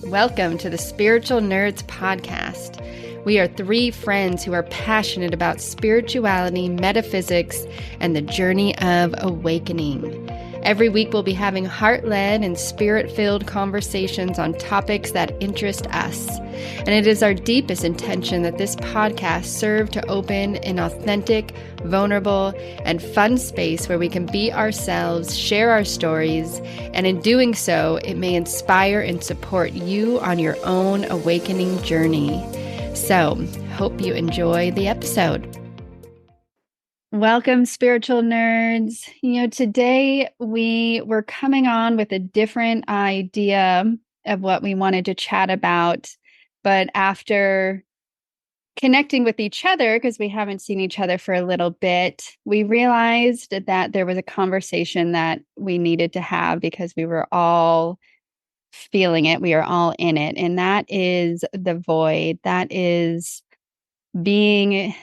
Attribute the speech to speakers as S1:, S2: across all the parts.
S1: Welcome to the Spiritual Nerds Podcast. We are three friends who are passionate about spirituality, metaphysics, and the journey of awakening. Every week we'll be having heart-led and spirit-filled conversations on topics that interest us. And it is our deepest intention that this podcast serve to open an authentic, vulnerable, and fun space where we can be ourselves, share our stories, and in doing so, it may inspire and support you on your own awakening journey. So, hope you enjoy the episode. Welcome, spiritual nerds. Today we were coming on with a different idea of what we wanted to chat about. But after connecting with each other, because we haven't seen each other for a little bit, we realized that there was a conversation that we needed to have because we were all feeling it. We are all in it. And that is the void. That is being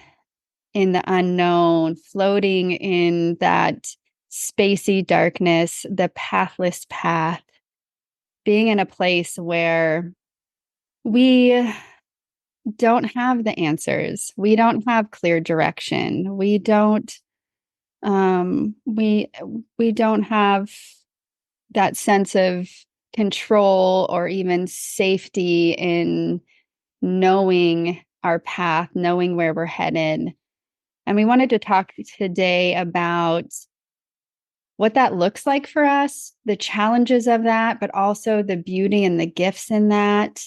S1: in the unknown, floating in that spacey darkness, the pathless path, being in a place where we don't have the answers. We don't have clear direction. We don't we don't have that sense of control or even safety in knowing our path, knowing where we're headed. And we wanted to talk today about what that looks like for us, the challenges of that, but also the beauty and the gifts in that.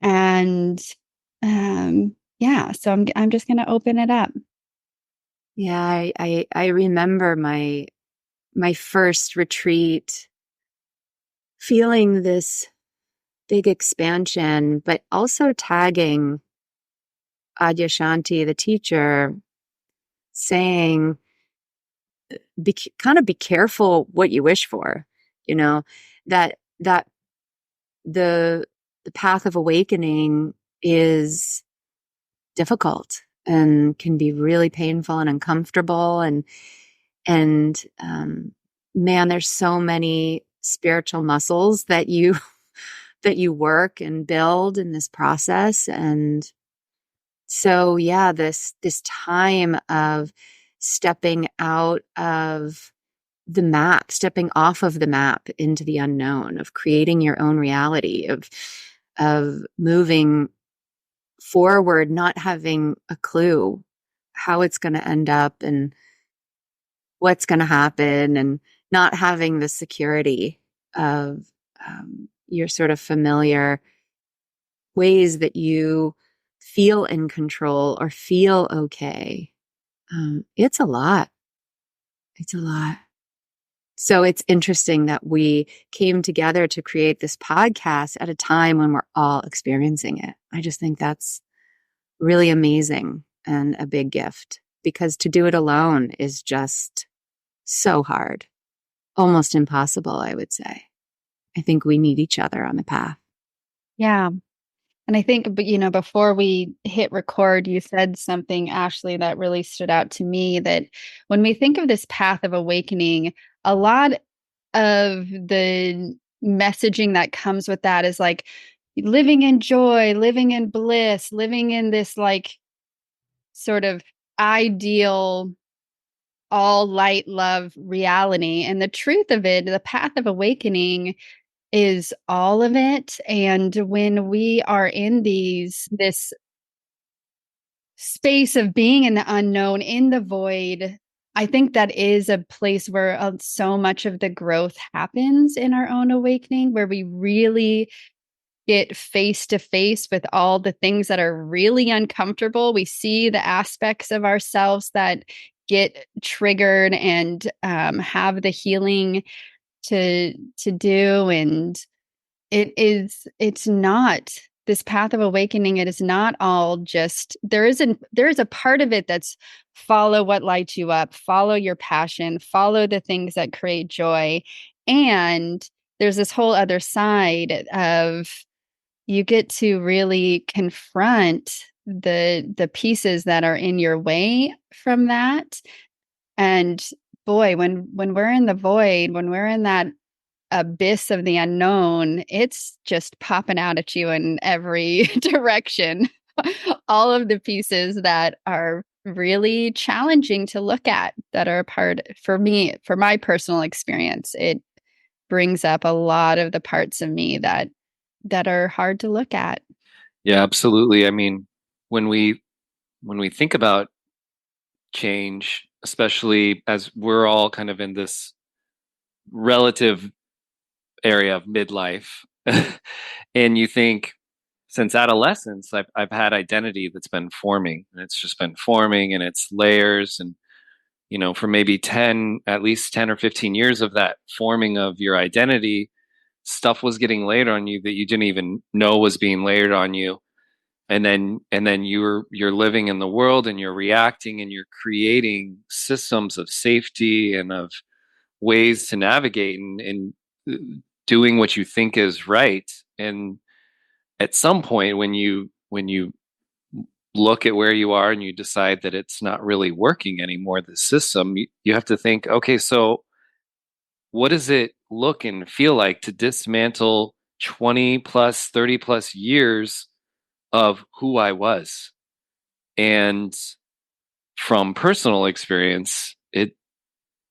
S1: And so I'm just going to open it up.
S2: Yeah, I remember my first retreat feeling this big expansion, but also tagging Adyashanti, the teacher, saying, be careful what you wish for, that the path of awakening is difficult and can be really painful and uncomfortable. And man, there's so many spiritual muscles that you work and build in this process. And so, yeah, this time of stepping out of the map, stepping off of the map into the unknown, of creating your own reality, of moving forward, not having a clue how it's going to end up and what's going to happen, and not having the security of your sort of familiar ways that you feel in control or feel okay. It's a lot. It's a lot. So it's interesting that we came together to create this podcast at a time when we're all experiencing it. I just think that's really amazing and a big gift, because to do it alone is just so hard, almost impossible, I would say. I think we need each other on the path.
S1: Yeah. And I think, before we hit record, you said something, Ashley, that really stood out to me, that when we think of this path of awakening, a lot of the messaging that comes with that is like living in joy, living in bliss, living in this like sort of ideal, all light, love reality. And the truth of it, the path of awakening is all of it. And when we are in this space of being in the unknown, in the void, I think that is a place where so much of the growth happens in our own awakening, where we really get face to face with all the things that are really uncomfortable. We see the aspects of ourselves that get triggered and have the healing to do. And it's not this path of awakening. It is not all just, there is a part of it that's follow what lights you up, follow your passion, follow the things that create joy. And there's this whole other side of, you get to really confront the pieces that are in your way from that. And boy, when we're in the void, when we're in that abyss of the unknown, it's just popping out at you in every direction. All of the pieces that are really challenging to look at, that are a part for me, for my personal experience. It brings up a lot of the parts of me that are hard to look at.
S3: Yeah, absolutely. I mean, when we when we think about change, especially as we're all kind of in this relative area of midlife, and you think since adolescence, I've had identity that's been forming, and it's just been forming, and it's layers, and for maybe 10, at least 10 or 15 years of that forming of your identity, stuff was getting layered on you that you didn't even know was being layered on you. And then you're living in the world, and you're reacting, and you're creating systems of safety and of ways to navigate, and doing what you think is right. And at some point, when you look at where you are and you decide that it's not really working anymore, the system, you have to think, okay, so what does it look and feel like to dismantle 20 plus 30 plus years of who I was? And from personal experience, it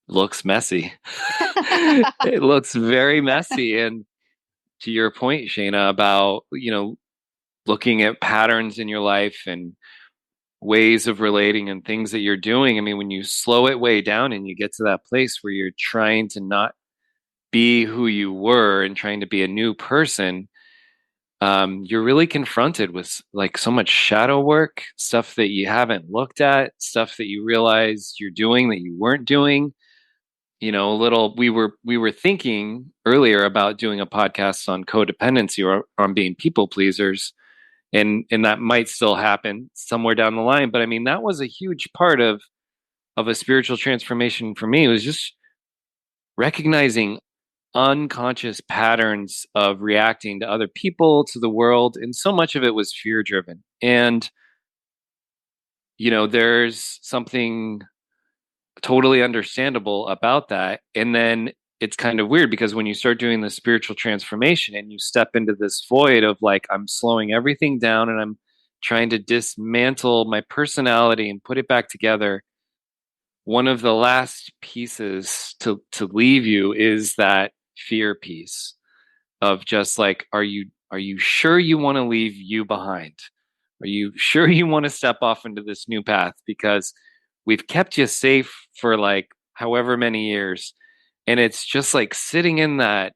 S3: looks messy. It looks very messy. And to your point, Shayna, about, looking at patterns in your life and ways of relating and things that you're doing. I mean, when you slow it way down and you get to that place where you're trying to not be who you were and trying to be a new person, you're really confronted with like so much shadow work, stuff that you haven't looked at, stuff that you realize you're doing that you weren't doing. A little. We were thinking earlier about doing a podcast on codependency or on being people pleasers, and that might still happen somewhere down the line. But I mean, that was a huge part of a spiritual transformation for me. It was just recognizing unconscious patterns of reacting to other people, to the world, and so much of it was fear driven. And there's something totally understandable about that. And then it's kind of weird because when you start doing the spiritual transformation and you step into this void of like, I'm slowing everything down and I'm trying to dismantle my personality and put it back together, one of the last pieces to leave you is that fear piece of just like, are you sure you want to leave you behind? Are you sure you want to step off into this new path? Because we've kept you safe for like however many years. And it's just like sitting in that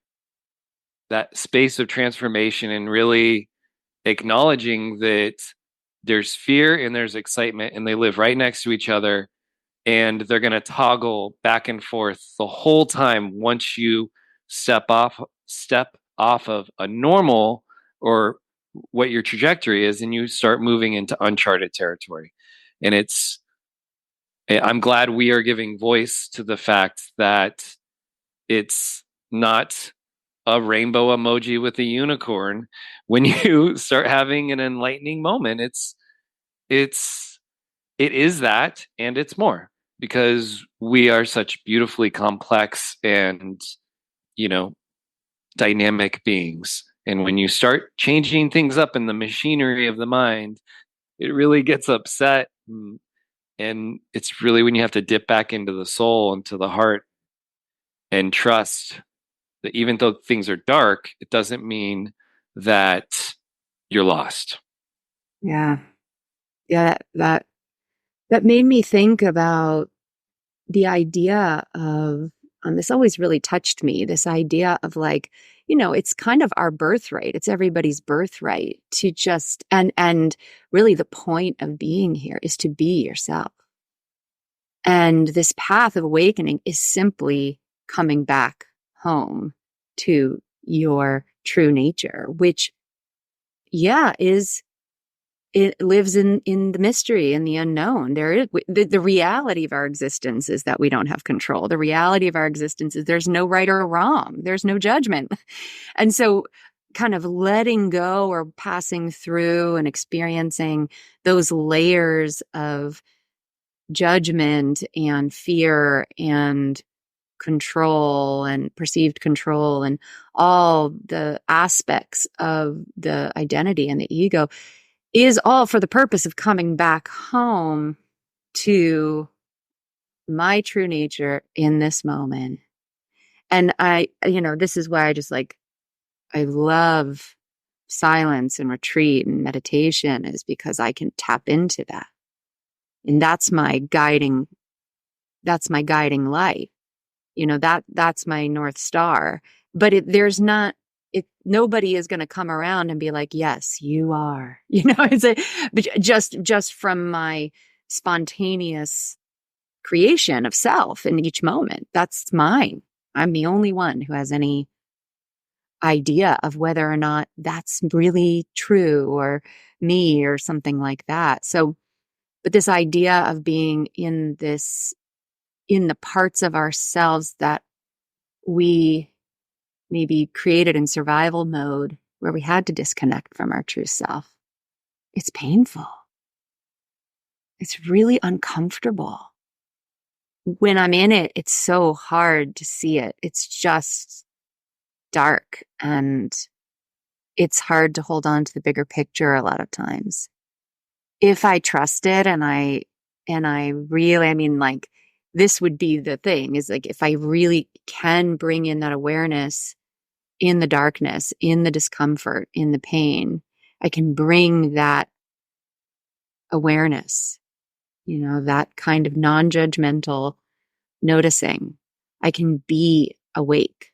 S3: space of transformation and really acknowledging that there's fear and there's excitement, and they live right next to each other, and they're going to toggle back and forth the whole time once you step off of a normal or what your trajectory is, and you start moving into uncharted territory. And I'm glad we are giving voice to the fact that it's not a rainbow emoji with a unicorn when you start having an enlightening moment. It is that, and it's more, because we are such beautifully complex and, you know, dynamic beings. And when you start changing things up in the machinery of the mind, it really gets upset. And it's really when you have to dip back into the soul, into the heart, and trust that even though things are dark, it doesn't mean that you're lost.
S2: Yeah. Yeah. That made me think about the idea of, this always really touched me, this idea of like, it's kind of our birthright. It's everybody's birthright to just, and really the point of being here is to be yourself. And this path of awakening is simply coming back home to your true nature, which, yeah, it lives in the mystery and the unknown. There is the reality of our existence is that we don't have control. The reality of our existence is there's no right or wrong. There's no judgment. And so kind of letting go or passing through and experiencing those layers of judgment and fear and control and perceived control and all the aspects of the identity and the ego is all for the purpose of coming back home to my true nature in this moment. And this is why I love silence and retreat and meditation, is because I can tap into that. And that's my guiding light. That's my North Star. But nobody is going to come around and be like, yes, you are, but just from my spontaneous creation of self in each moment. That's mine. I'm the only one who has any idea of whether or not that's really true or me or something like that. So, but this idea of being in the parts of ourselves that we maybe created in survival mode, where we had to disconnect from our true self, it's painful. It's really uncomfortable. When I'm in it, it's so hard to see it. It's just dark, and it's hard to hold on to the bigger picture a lot of times. If I trust it and I really, this would be the thing, is like, if I really can bring in that awareness in the darkness, in the discomfort, in the pain, I can bring that awareness, that kind of non-judgmental noticing. I can be awake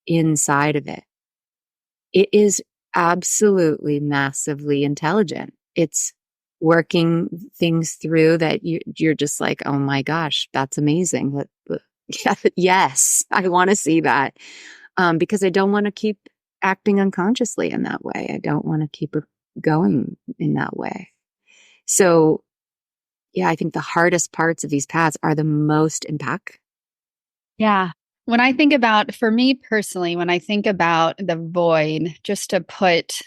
S2: inside of it. It is absolutely massively intelligent. It's working things through that you're just like, oh my gosh, that's amazing. Yes, I want to see that, because I don't want to keep acting unconsciously in that way. I don't want to keep it going in that way. So, yeah, I think the hardest parts of these paths are the most impactful.
S1: Yeah. For me personally, when I think about the void, just to put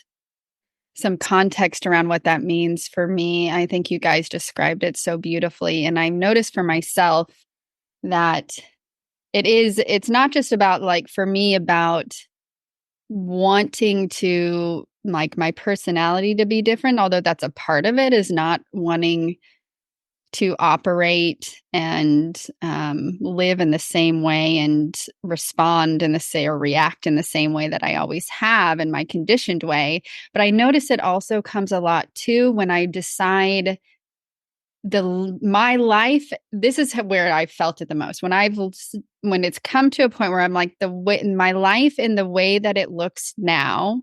S1: some context around what that means for me, I think you guys described it so beautifully. And I've noticed for myself that it's not just about, like, for me, about wanting to, like, my personality to be different, although that's a part of it, is not wanting to operate and live in the same way and respond in the same, or react in the same way that I always have in my conditioned way. But I notice it also comes a lot too when I decide my life. This is where I felt it the most, when it's come to a point where I'm like, my life in the way that it looks now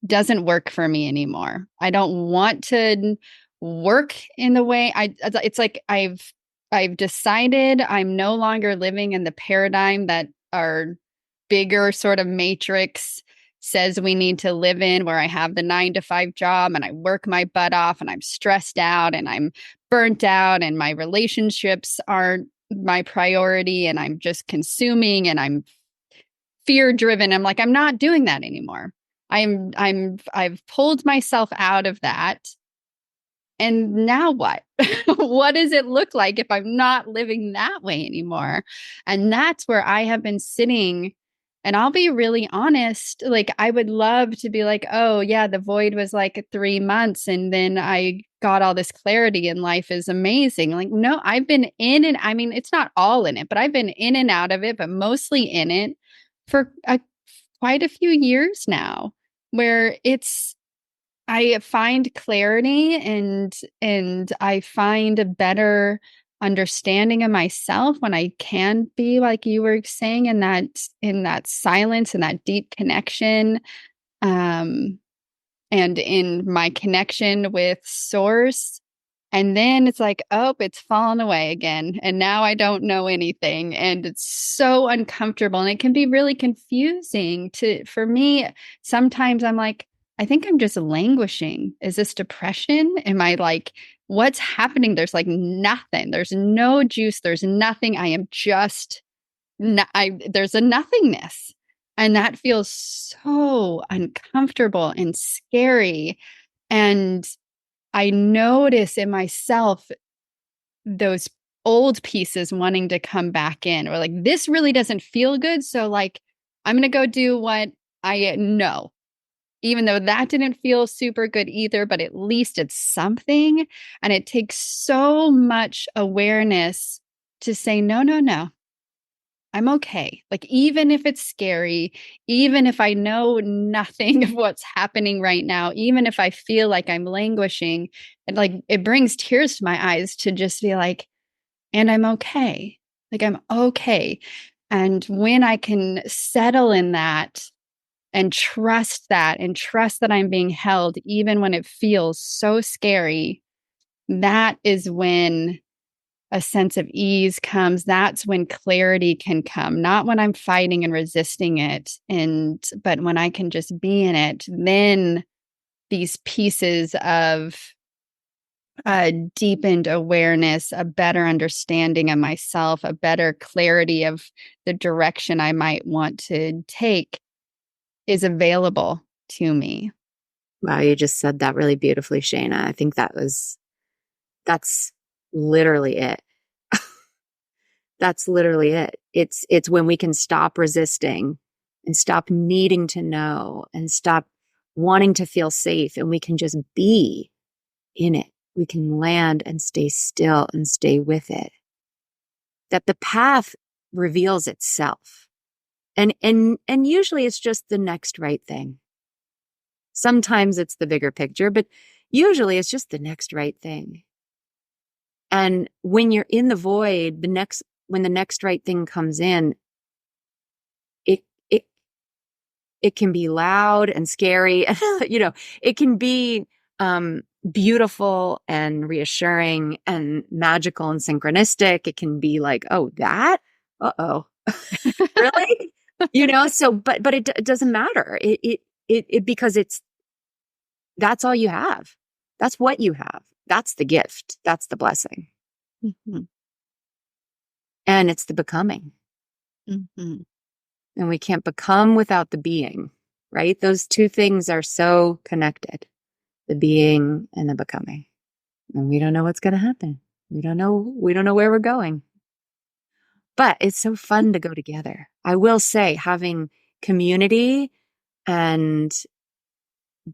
S1: doesn't work for me anymore. I don't want to work in the way it's like I've decided I'm no longer living in the paradigm that our bigger sort of matrix says we need to live in, where I have the 9 to 5 job and I work my butt off and I'm stressed out and I'm burnt out and my relationships aren't my priority and I'm just consuming and I'm fear driven. I'm like, I'm not doing that anymore. I've pulled myself out of that. And now what? What does it look like if I'm not living that way anymore? And that's where I have been sitting. And I'll be really honest, like, I would love to be like, oh, yeah, the void was like 3 months and then I got all this clarity and life is amazing. Like, no, I've been in and I mean, it's not all in it, but I've been in and out of it, but mostly in it for quite a few years now, where I find clarity and I find a better understanding of myself when I can be, like you were saying, in that silence and that deep connection, and in my connection with source. And then it's like, oh, it's fallen away again. And now I don't know anything. And it's so uncomfortable. And it can be really confusing for me. Sometimes I'm like, I think I'm just languishing. Is this depression? Am I like, what's happening? There's like nothing. There's no juice. There's nothing. I am just, there's a nothingness. And that feels so uncomfortable and scary. And I notice in myself those old pieces wanting to come back in, or like, this really doesn't feel good. So, like, I'm going to go do what I know, even though that didn't feel super good either, but at least it's something. And it takes so much awareness to say, no, no, no, I'm okay. Like, even if it's scary, even if I know nothing of what's happening right now, even if I feel like I'm languishing, and like it brings tears to my eyes to just be like, and I'm okay. Like, I'm okay. And when I can settle in that and trust that I'm being held, even when it feels so scary, that is when a sense of ease comes. That's when clarity can come, not when I'm fighting and resisting it. But when I can just be in it, then these pieces of a deepened awareness, a better understanding of myself, a better clarity of the direction I might want to take is available to me.
S2: Wow, you just said that really beautifully, Shayna. I think that's literally it. That's literally it. It's when we can stop resisting and stop needing to know and stop wanting to feel safe, and we can just be in it. We can land and stay still and stay with it. That the path reveals itself. And usually it's just the next right thing. Sometimes it's the bigger picture, but usually it's just the next right thing. And when you're in the void, when the next right thing comes in, it it it can be loud and scary. It can be beautiful and reassuring and magical and synchronistic. It can be like, oh, that? Uh-oh. Really? But it doesn't matter. Because that's all you have. That's what you have. That's the gift. That's the blessing.
S1: Mm-hmm.
S2: And it's the becoming.
S1: Mm-hmm.
S2: And we can't become without the being, right? Those two things are so connected, the being and the becoming. And we don't know what's going to happen. We don't know where we're going. But it's so fun to go together. I will say, having community and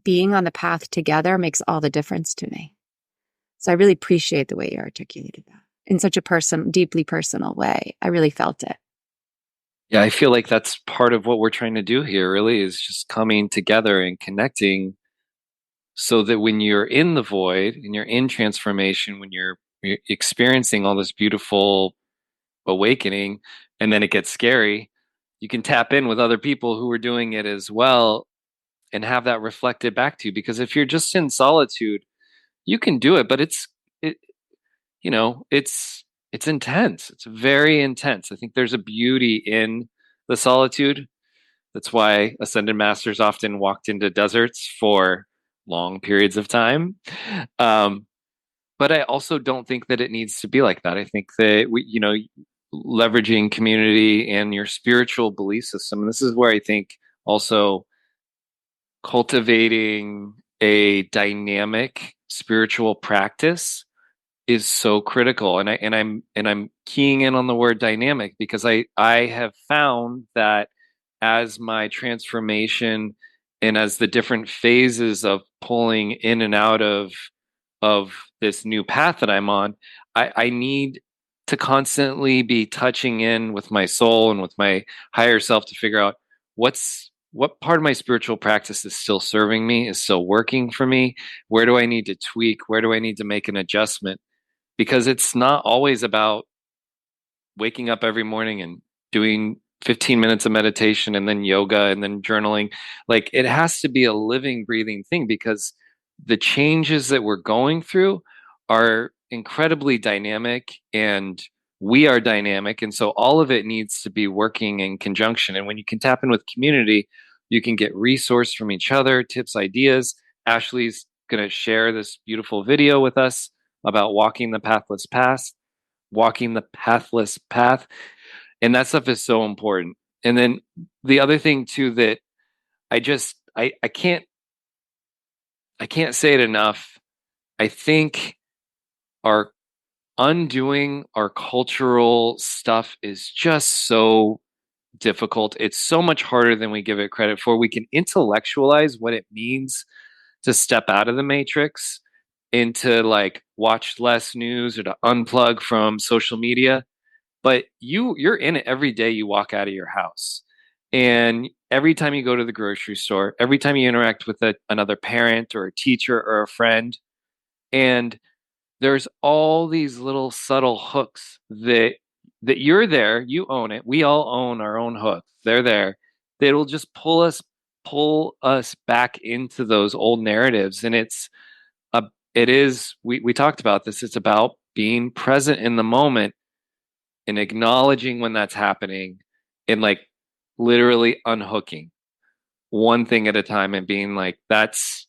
S2: being on the path together makes all the difference to me. So I really appreciate the way you articulated that in such a deeply personal way. I really felt it.
S3: Yeah, I feel like that's part of what we're trying to do here, really, is just coming together and connecting so that when you're in the void and you're in transformation, when you're experiencing all this beautiful awakening and then it gets scary, you can tap in with other people who are doing it as well and have that reflected back to you. Because if you're just in solitude, you can do it, but it it's intense. It's very intense. I think there's a beauty in the solitude. That's why ascended masters often walked into deserts for long periods of time. Um, but I also don't think that it needs to be like that. I think that leveraging community and your spiritual belief system. And this is where I think also cultivating a dynamic spiritual practice is so critical. And I'm keying in on the word dynamic because I have found that as my transformation and as the different phases of pulling in and out of this new path that I'm on, I need to constantly be touching in with my soul and with my higher self to figure out what part of my spiritual practice is still serving me, is still working for me. Where do I need to tweak? Where do I need to make an adjustment? Because it's not always about waking up every morning and doing 15 minutes of meditation and then yoga and then journaling. Like, it has to be a living, breathing thing because the changes that we're going through are incredibly dynamic and we are dynamic. And so all of it needs to be working in conjunction. And when you can tap in with community, you can get resource from each other, tips, ideas. Ashley's going to share this beautiful video with us about walking the pathless path. And that stuff is so important. And then the other thing too that I can't say it enough. I think our undoing our cultural stuff is just so difficult. It's so much harder than we give it credit for. We can intellectualize what it means to step out of the matrix and to like watch less news or to unplug from social media, but you're in it every day you walk out of your house. And every time you go to the grocery store, every time you interact with another parent or a teacher or a friend, and there's all these little subtle hooks that you're there, you own it. We all own our own hooks. They're there. That'll just pull us back into those old narratives. And a it is we talked about this. It's about being present in the moment and acknowledging when that's happening and like literally unhooking one thing at a time and being like that's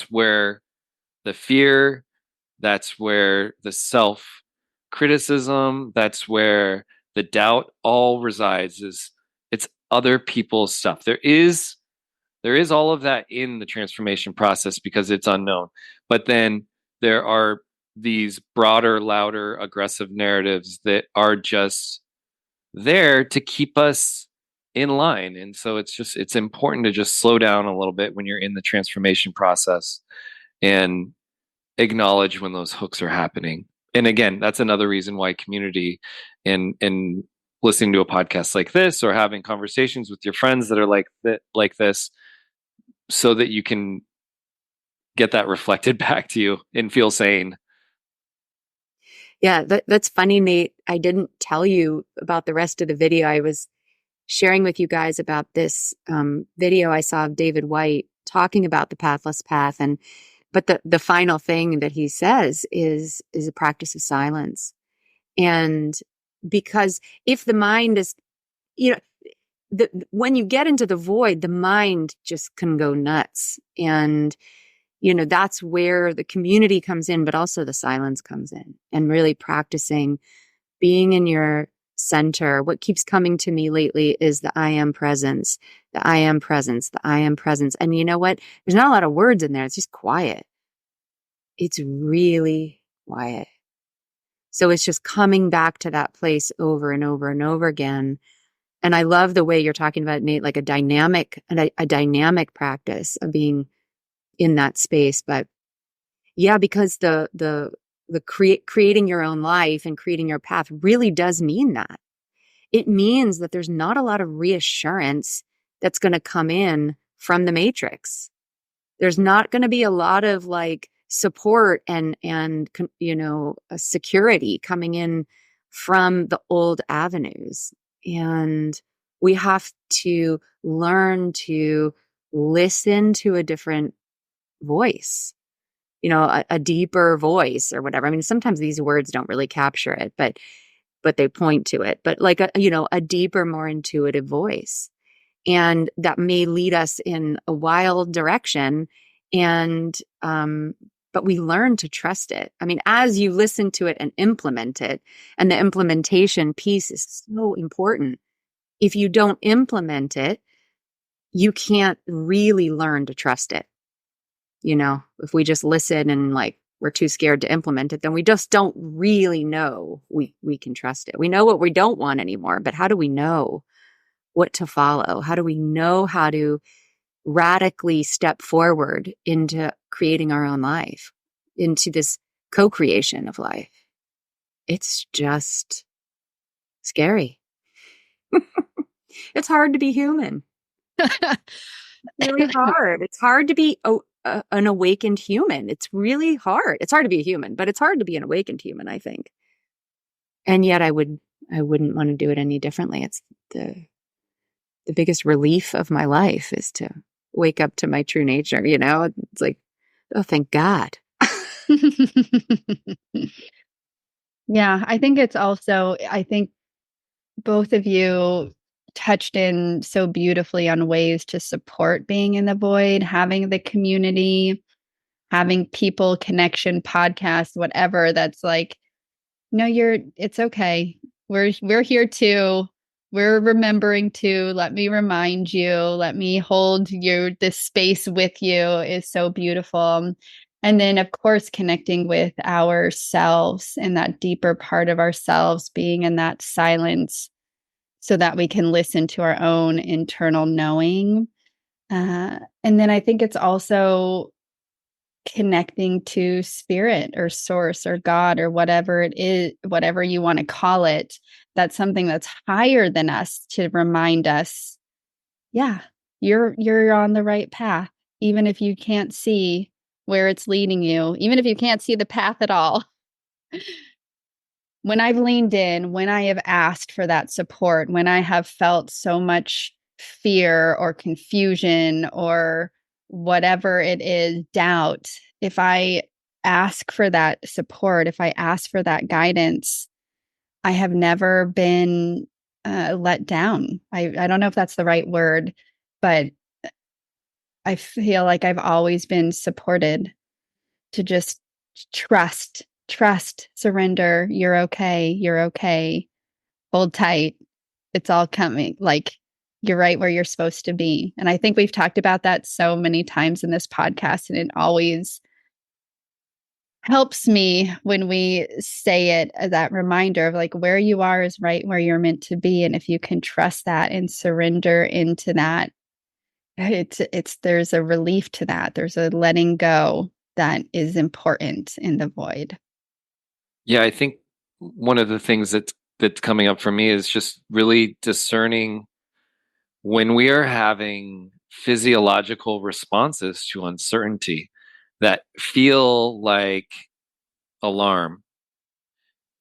S3: where the fear, that's where the self criticism, that's where the doubt all resides. Is it's other people's stuff. There is all of that in the transformation process because it's unknown. But then there are these broader, louder, aggressive narratives that are just there to keep us in line. And so it's important to just slow down a little bit when you're in the transformation process and acknowledge when those hooks are happening. And again, that's another reason why community and listening to a podcast like this or having conversations with your friends that are like this so that you can get that reflected back to you and feel sane.
S2: Yeah, that's funny, Nate. I didn't tell you about the rest of the video. I was sharing with you guys about this video I saw of David White talking about the pathless path, and but the final thing that he says is a practice of silence. And because if the mind is, you know, when you get into the void, the mind just can go nuts. And, that's where the community comes in, but also the silence comes in, and really practicing being in your center. What keeps coming to me lately is the I am presence, the I am presence, the I am presence. And you know what? There's not a lot of words in there. It's just quiet. It's really quiet. So it's just coming back to that place over and over and over again. And I love the way you're talking about, Nate, like a dynamic practice of being in that space. But yeah, because the creating your own life and creating your path really does mean that. It means that there's not a lot of reassurance that's going to come in from the matrix. There's not going to be a lot of like support and a security coming in from the old avenues. And we have to learn to listen to a different voice, a deeper voice or whatever. I mean, sometimes these words don't really capture it, but they point to it, but like a deeper, more intuitive voice. And that may lead us in a wild direction. And, but we learn to trust it. I mean, as you listen to it and implement it, and the implementation piece is so important. If you don't implement it, you can't really learn to trust it. If we just listen and like, we're too scared to implement it, then we just don't really know we can trust it. We know what we don't want anymore, but how do we know what to follow? How do we know how to radically step forward into creating our own life, into this co-creation of life? It's just scary. It's hard to be human. Really hard. It's hard to be an awakened human. It's really hard. It's hard to be a human, but it's hard to be an awakened human, I think. And yet I wouldn't want to do it any differently. It's the biggest relief of my life is to wake up to my true nature. It's like, oh, thank God.
S1: Yeah, I think both of you touched in so beautifully on ways to support being in the void, having the community, having people, connection, podcast, whatever. That's like, no, it's okay. We're here too. We're remembering to let me remind you, let me hold this space with you is so beautiful. And then, of course, connecting with ourselves and that deeper part of ourselves, being in that silence so that we can listen to our own internal knowing. And then I think it's also connecting to spirit or source or God or whatever it is, whatever you want to call it. That's something that's higher than us to remind us, yeah, you're on the right path, even if you can't see where it's leading you, even if you can't see the path at all. When I've leaned in, when I have asked for that support, when I have felt so much fear or confusion or whatever it is, doubt, if I ask for that support, if I ask for that guidance, I have never been let down. I don't know if that's the right word, but I feel like I've always been supported to just trust, surrender. You're okay. You're okay. Hold tight. It's all coming. Like you're right where you're supposed to be. And I think we've talked about that so many times in this podcast, and it always helps me when we say it as that reminder of like where you are is right where you're meant to be. And if you can trust that and surrender into that, it's there's a relief to that. There's a letting go that is important in the void.
S3: Yeah, I think one of the things that's coming up for me is just really discerning when we are having physiological responses to uncertainty that feel like alarm,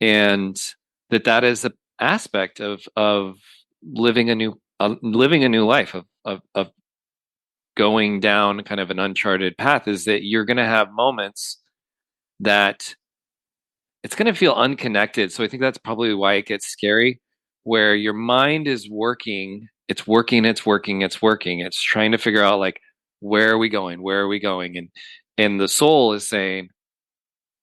S3: and that is an aspect of living a new life of going down kind of an uncharted path, is that you're going to have moments that it's going to feel unconnected. So I think that's probably why it gets scary, where your mind is working, it's working, it's working, it's working. It's trying to figure out like, where are we going? Where are we going? And the soul is saying,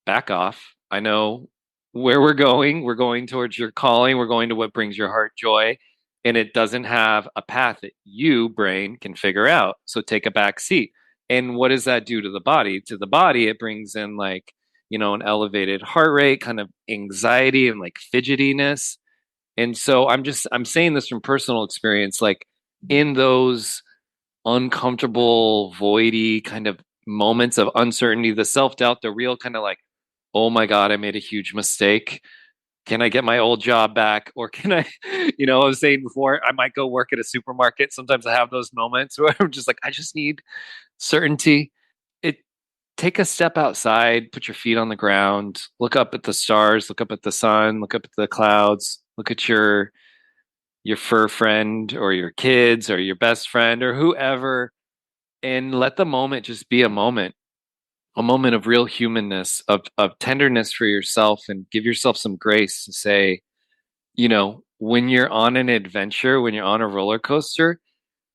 S3: back off. I know where we're going. We're going towards your calling. We're going to what brings your heart joy. And it doesn't have a path that you, brain, can figure out. So take a back seat. And what does that do to the body? To the body, it brings in like, an elevated heart rate, kind of anxiety and like fidgetiness. And so I'm saying this from personal experience, like in those uncomfortable, voidy kind of moments of uncertainty, the self doubt, the real kind of like, oh my God, I made a huge mistake. Can I get my old job back? Or can I, I was saying before, I might go work at a supermarket. Sometimes I have those moments where I'm just like, I just need certainty. It Take a step outside, put your feet on the ground, look up at the stars, look up at the sun, look up at the clouds, look at your fur friend or your kids or your best friend or whoever, and let the moment just be a moment of real humanness, of tenderness for yourself, and give yourself some grace to say, when you're on an adventure, when you're on a roller coaster,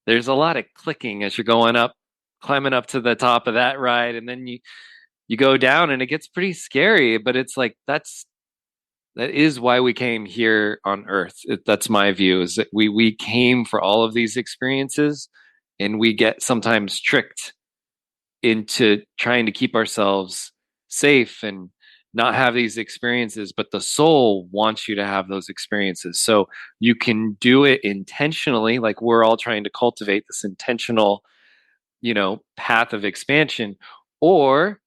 S3: there's a lot of clicking as you're going up, climbing up to the top of that ride, and then you go down and it gets pretty scary, but it's like that is why we came here on earth. That's my view, is that we came for all of these experiences, and we get sometimes tricked into trying to keep ourselves safe and not have these experiences, but the soul wants you to have those experiences. So you can do it intentionally, like we're all trying to cultivate this intentional, path of expansion, or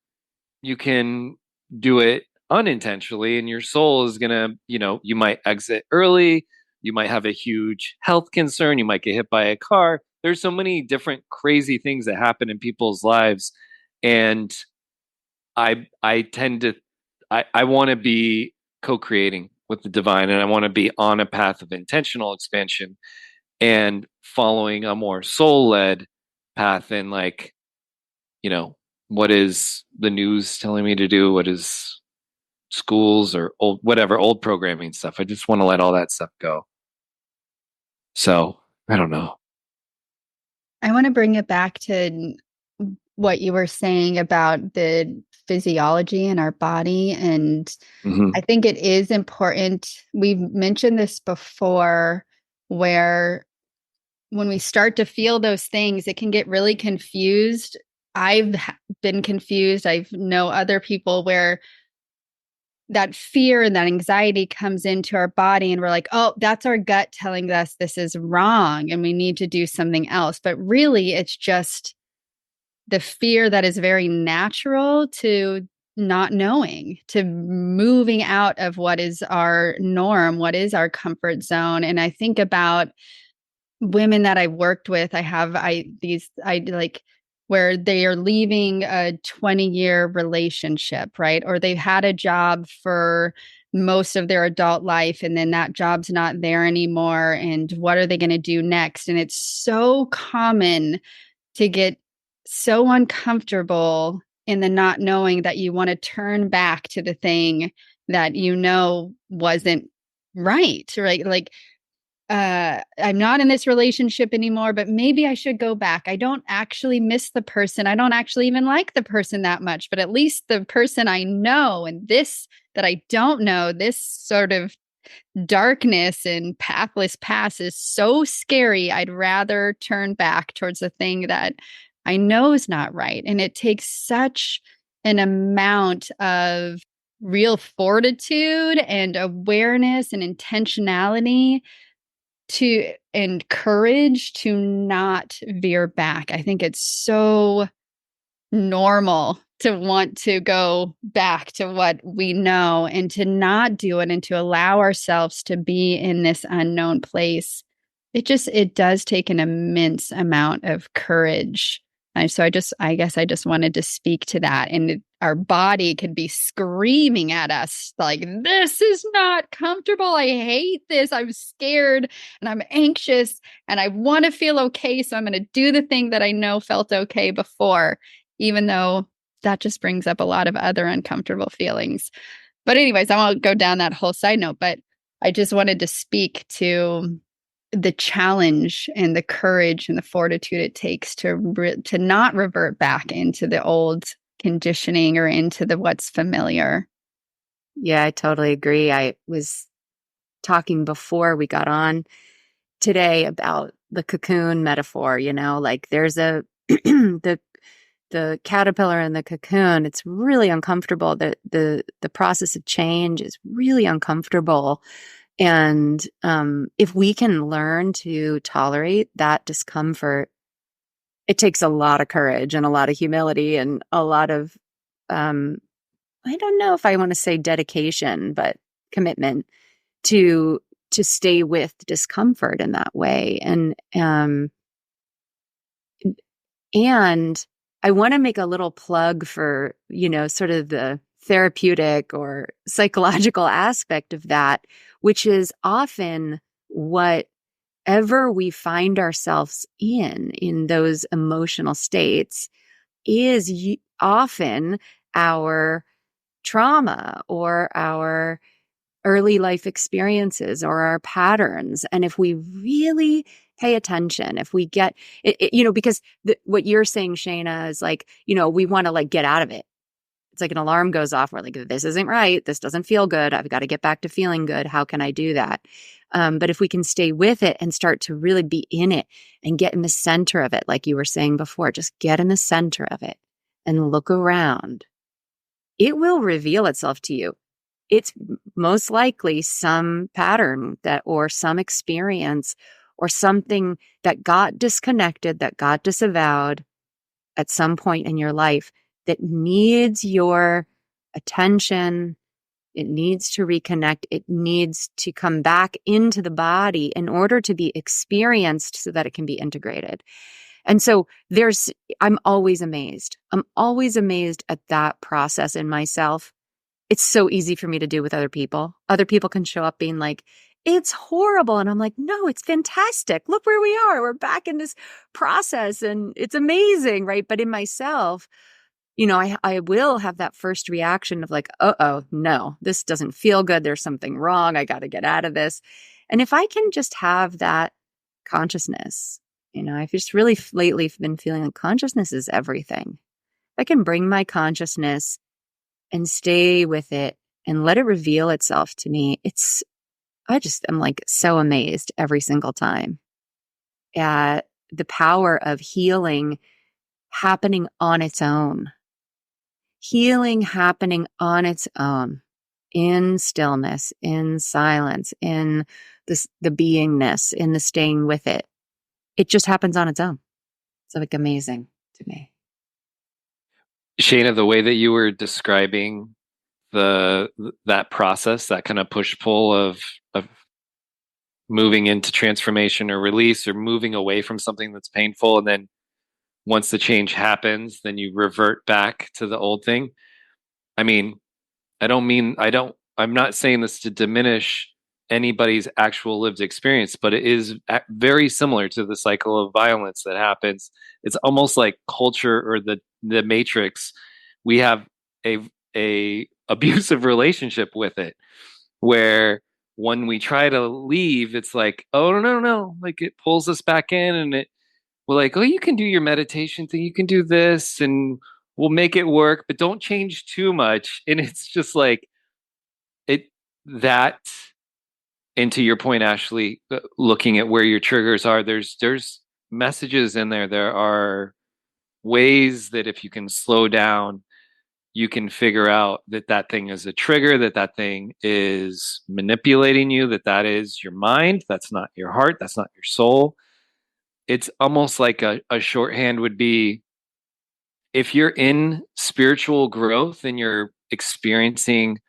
S3: you can do it unintentionally, and your soul is going to, you might exit early, you might have a huge health concern, you might get hit by a car. There's so many different crazy things that happen in people's lives, and I tend to I want to be co-creating with the divine, and I want to be on a path of intentional expansion and following a more soul-led path, and like, what is the news telling me to do? What is schools or old programming stuff? I just want to let all that stuff go. So I don't know.
S1: I want to bring it back to what you were saying about the physiology in our body. And
S3: Mm-hmm.
S1: I think it is important. We've mentioned this before, where when we start to feel those things, it can get really confused I've been confused. I've know other people where that fear and that anxiety comes into our body and we're like, oh, that's our gut telling us this is wrong and we need to do something else. But really, it's just the fear that is very natural to not knowing, to moving out of what is our norm, what is our comfort zone. And I think about women that I've worked with. I like where they are leaving a 20-year relationship, right? Or they've had a job for most of their adult life and then that job's not there anymore. And what are they going to do next? And it's so common to get so uncomfortable in the not knowing that you want to turn back to the thing that you know wasn't right, right? Like, I'm not in this relationship anymore, but maybe I should go back. I don't actually miss the person. I don't actually even like the person that much, but at least the person I know and this that I don't know, this sort of darkness and pathless past is so scary. I'd rather turn back towards the thing that I know is not right. And it takes such an amount of real fortitude and awareness and intentionality to and courage to not veer back. I think it's so normal to want to go back to what we know and to not do it and to allow ourselves to be in this unknown place. It does take an immense amount of courage. And so I guess I just wanted to speak to that. And our body could be screaming at us like, this is not comfortable. I hate this. I'm scared and I'm anxious and I want to feel okay. So I'm going to do the thing that I know felt okay before, even though that just brings up a lot of other uncomfortable feelings. But anyways, I won't go down that whole side note, but I just wanted to speak to the challenge and the courage and the fortitude it takes to not revert back into the old conditioning or into the what's familiar.
S2: Yeah, I totally agree. I was talking before we got on today about the cocoon metaphor, like there's the caterpillar in the cocoon. It's really uncomfortable. The process of change is really uncomfortable. And if we can learn to tolerate that discomfort, it takes a lot of courage and a lot of humility and a lot of, I don't know if I want to say dedication, but commitment to stay with discomfort in that way. And I want to make a little plug for, sort of the therapeutic or psychological aspect of that, which is often whatever we find ourselves in those emotional states is often our trauma or our early life experiences or our patterns. And if we really pay attention, if we get it, because what you're saying, Shayna, is like, we want to like get out of it. It's like an alarm goes off. We're like, this isn't right. This doesn't feel good. I've got to get back to feeling good. How can I do that? But if we can stay with it and start to really be in it and get in the center of it, like you were saying before, just get in the center of it and look around, it will reveal itself to you. It's most likely some pattern or some experience or something that got disconnected, that got disavowed at some point in your life that needs your attention. It needs to reconnect. It needs to come back into the body in order to be experienced so that it can be integrated. And so I'm always amazed. I'm always amazed at that process in myself. It's so easy for me to do with other people. Other people can show up being like, it's horrible. And I'm like, no, it's fantastic. Look where we are. We're back in this process and it's amazing, right? But in myself, I will have that first reaction of like, uh-oh, no, this doesn't feel good. There's something wrong. I got to get out of this. And if I can just have that consciousness, I've just really lately been feeling like consciousness is everything. I can bring my consciousness and stay with it and let it reveal itself to me. I'm like so amazed every single time at the power of healing happening on its own. Healing happening on its own, in stillness, in silence, in the beingness, in the staying with it. It just happens on its own. It's like amazing to me.
S3: Shayna, the way that you were describing the that process, that kind of push pull of moving into transformation or release or moving away from something that's painful, and then once the change happens, then you revert back to the old thing. I mean, I'm not saying this to diminish anybody's actual lived experience, but it is very similar to the cycle of violence that happens. It's almost like culture or the matrix. We have a abusive relationship with it, where when we try to leave, it's like, oh no, like it pulls us back in, and we're like, oh, you can do your meditation thing, you can do this, and we'll make it work, but don't change too much. And it's just like it that. And to your point, Ashley, looking at where your triggers are, there's messages in there. There are ways that if you can slow down, you can figure out that that thing is a trigger, that that thing is manipulating you, that that is your mind, that's not your heart, that's not your soul. It's almost like a shorthand would be, if you're in spiritual growth and you're experiencing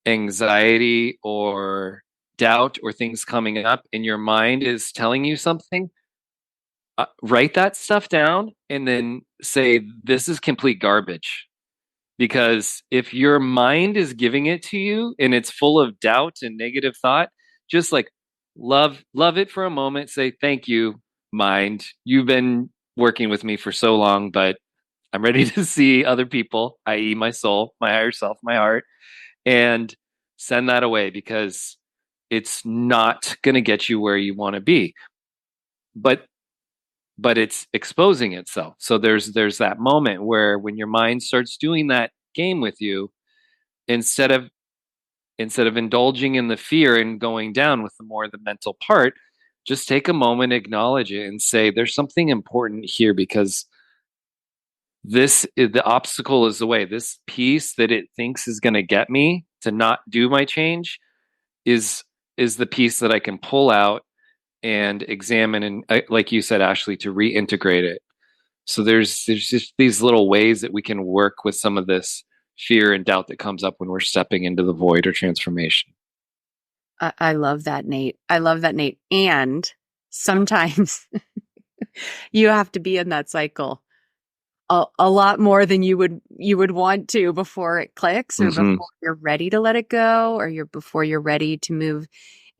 S3: anxiety or doubt or things coming up and your mind is telling you something, write that stuff down and then say, this is complete garbage. Because if your mind is giving it to you and it's full of doubt and negative thought, just like love it for a moment. Say, thank you, mind. You've been working with me for so long, but I'm ready to see other people, i.e., my soul, my higher self, my heart, and send that away, because it's not going to get you where you want to be. But it's exposing itself. So there's that moment where when your mind starts doing that game with you, instead of indulging in the fear and going down with the mental part, just take a moment, acknowledge it, and say, there's something important here, because the obstacle is the way. This piece that it thinks is going to get me to not do my change is the piece that I can pull out and examine, and like you said, Ashley, to reintegrate it. So there's just these little ways that we can work with some of this fear and doubt that comes up when we're stepping into the void or transformation.
S2: I love that, Nate. I love that, Nate. And sometimes you have to be in that cycle a lot more than you would want to before it clicks, or before you're ready to let it go, or before you're ready to move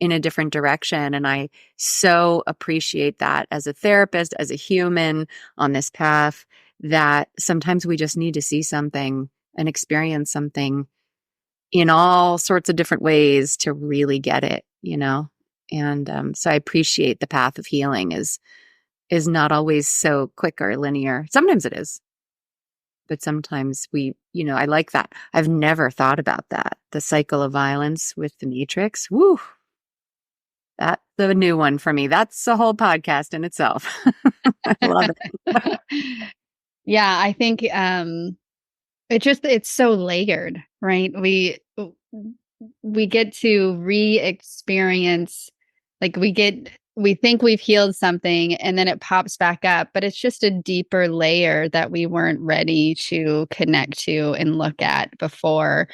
S2: in a different direction. And I so appreciate that as a therapist, as a human on this path, that sometimes we just need to see something and experience something in all sorts of different ways to really get it, you know? And so I appreciate the path of healing is not always so quick or linear. Sometimes it is, but sometimes I like that. I've never thought about that. The cycle of violence with the matrix. Woo. That's the new one for me. That's a whole podcast in itself. I love it.
S1: Yeah, I think it's so layered, right? We get to re-experience, like we think we've healed something and then it pops back up, but it's just a deeper layer that we weren't ready to connect to and look at before.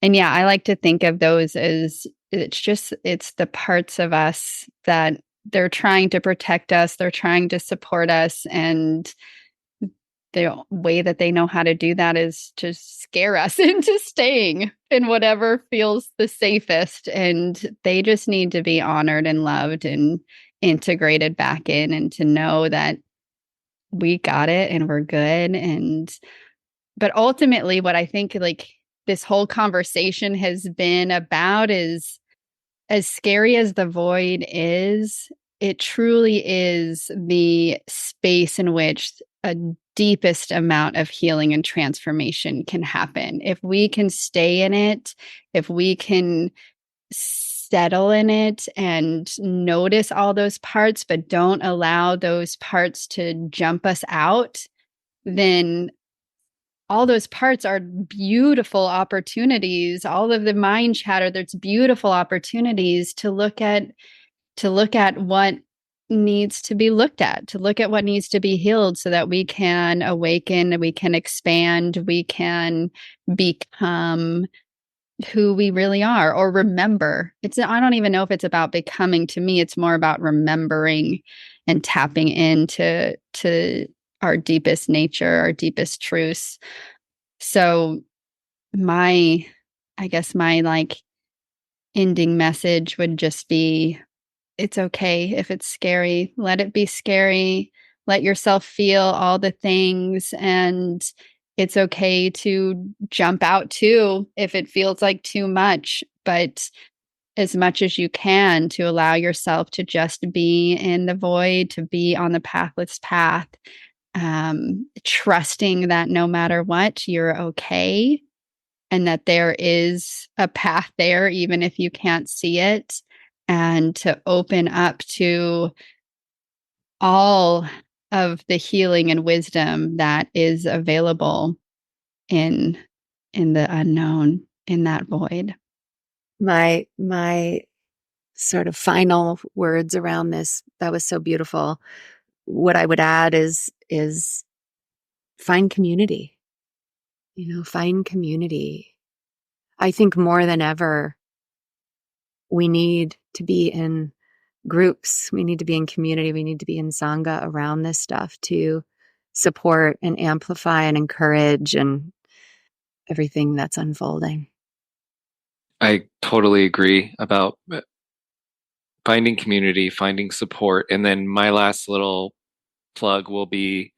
S1: And yeah, I like to think of those as it's the parts of us that they're trying to protect us, they're trying to support us, and the way that they know how to do that is to scare us into staying in whatever feels the safest. And they just need to be honored and loved and integrated back in, and to know that we got it and we're good. But ultimately, what I think like this whole conversation has been about is, as scary as the void is, it truly is the space in which a deepest amount of healing and transformation can happen. If we can stay in it, if we can settle in it and notice all those parts, but don't allow those parts to jump us out, then all those parts are beautiful opportunities. All of the mind chatter, there's beautiful opportunities to look at what needs to be looked at, to look at what needs to be healed so that we can awaken, we can expand, we can become who we really are, or remember. I don't even know if it's about becoming. To me, it's more about remembering and tapping into our deepest nature, our deepest truths. So I guess my like ending message would just be, it's okay if it's scary. Let it be scary. Let yourself feel all the things, and it's okay to jump out too if it feels like too much, but as much as you can to allow yourself to just be in the void, to be on the pathless path, trusting that no matter what, you're okay, and that there is a path there, even if you can't see it, and to open up to all of the healing and wisdom that is available in the unknown, in that void.
S2: My sort of final words around this, that was so beautiful. What I would add is find community. Find community. I think more than ever, we need to be in groups. We need to be in community. We need to be in Sangha around this stuff to support and amplify and encourage and everything that's unfolding.
S3: I totally agree about finding community, finding support. And then my last little plug will be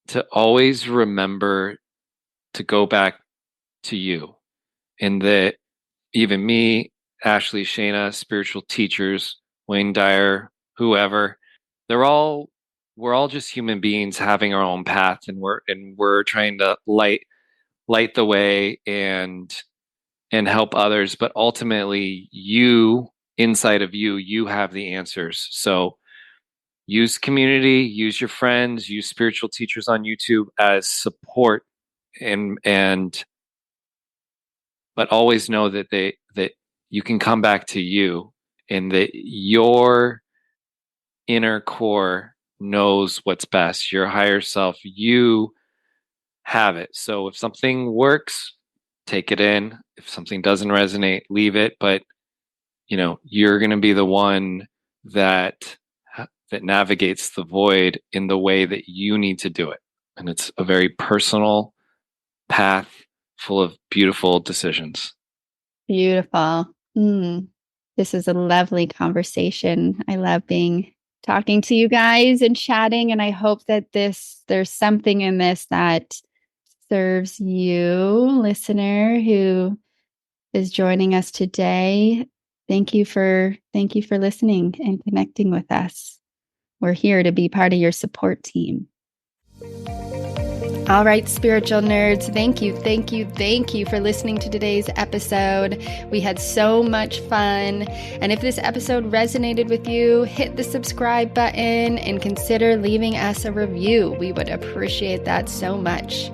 S3: to always remember to go back to you. And that even me, Ashley, Shayna, spiritual teachers, Wayne Dyer, whoever, we're all just human beings having our own path, and we're trying to light the way and help others. But ultimately, inside of you have the answers. So use community, use your friends, use spiritual teachers on YouTube as support, but always know that you can come back to you, and that your inner core knows what's best. Your higher self, you have it. So if something works, take it in. If something doesn't resonate, leave it. But you're going to be the one that navigates the void in the way that you need to do it. And it's a very personal path full of beautiful decisions.
S1: Beautiful. This is a lovely conversation. I love talking to you guys and chatting. And I hope that there's something in this that serves you, listener, who is joining us today. Thank you for listening and connecting with us. We're here to be part of your support team. All right, spiritual nerds, thank you for listening to today's episode. We had so much fun. And if this episode resonated with you, hit the subscribe button and consider leaving us a review. We would appreciate that so much.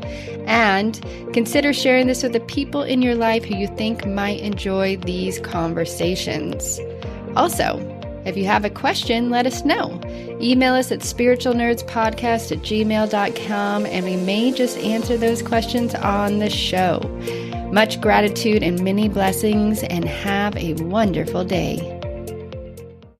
S1: And consider sharing this with the people in your life who you think might enjoy these conversations. Also, if you have a question, let us know. Email us at spiritualnerdspodcast@gmail.com, and we may just answer those questions on the show. Much gratitude and many blessings, and have a wonderful day.